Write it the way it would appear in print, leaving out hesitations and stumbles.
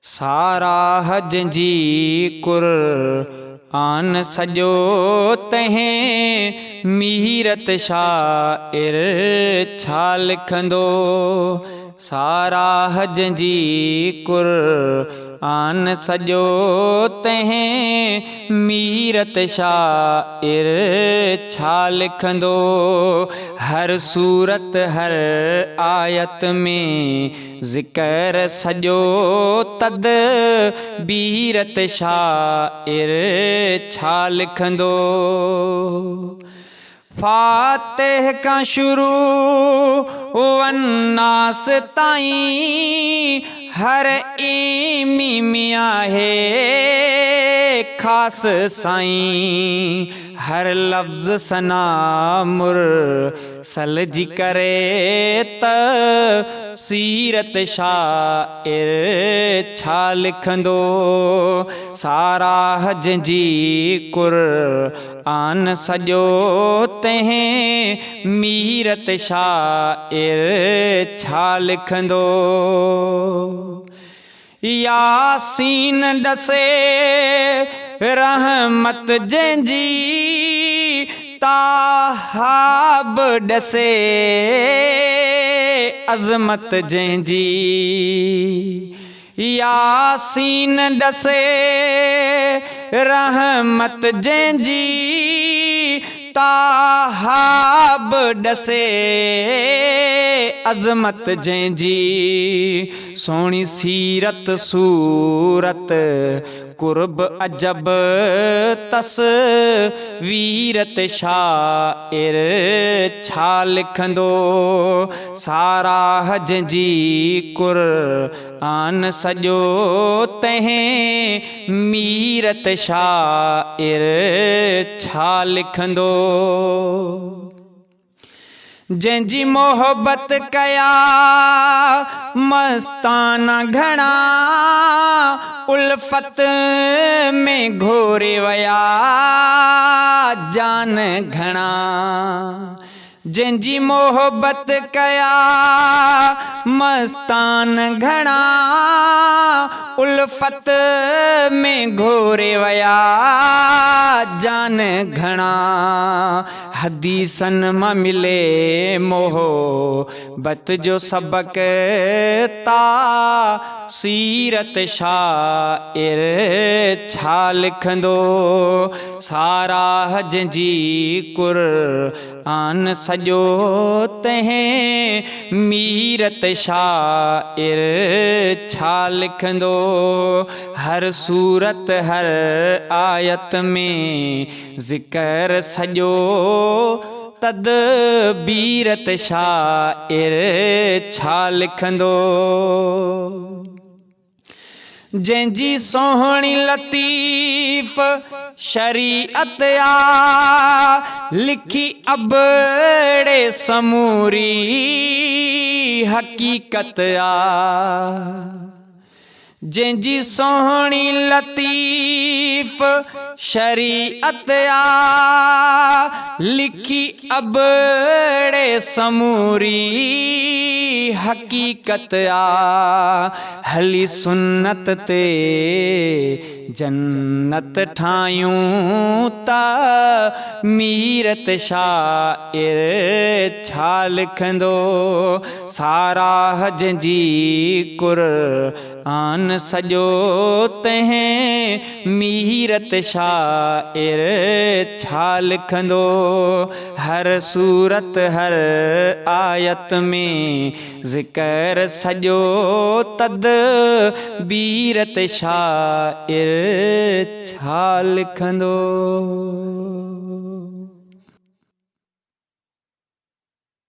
सारा हज जी क़ुरआन सॼो तहें मीरत शाइर छा लिखंदो। सारा हज जी क़ुरआन सॼो तहें मीरत शाइर छा लिखंदो। हर सूरत हर आयत में ज़िक्र सॼो तदबीरत शाइर छा लिखंदो। फातिह खां शुरू वन्नास ताईं हर मीमी आहे ख़ास साईं। हर लफ्ज़ सना मुरसल जी करे सीरत शाइर छा लिखंदो। सारा हज जी क़ुरआन सॼो तहें मीरत शाइर छा लिखंदो। यासीन ॾसे रहमत जंहिंजी ताहा बि ॾसे अज़मत जंहिंजी। यासीन ॾसे रहमत जंहिंजी ताहा बि ॾसे अज़मत जंहिंजी। सोणी सीरत सूरत कुर्ब अजब तस्वीरत शाइर छा लिखंदो। सारा हज जी क़ुरआन सॼो तहें मीरत शाइर छा लिखंदो। जंहिंजी मोहबत कया मस्ताना घणा उल्फत में घोरे वया जान घणा। जंहिंजी मोहबत कया मस्तान घणा उल्फत में घोरे वया जान घणा। हदीसन मां मिले मोहबत जो सबक सीरत शाइर छा लिखंदो। सारा हज जी क़ुरआन सॼो तहें मीरत शाइर छा लिखंदो। हर सूरत हर आयत में ज़िक्र सॼो तदबीरत शाइर छा लिखंदो। जंहिंजी सोहणी लतीफ़ शरीअत आ लिखी अबड़े समूरी हकीकत आ। जंहिंजी सोहणी लतीफ़ शरीअत आ लिखी अबड़े समूरी हकीकत आ। हली सुन्नत ते जन्नत ठाहियूं ता मीरत शाइर छा लिखंदो। सारा हज जी क़ुरआन सॼो तहें मीरत शाइर छा लिखंदो। हर सूरत हर आयत में ज़िक्र सॼो तदबीरत शाइर छा लिखंदो।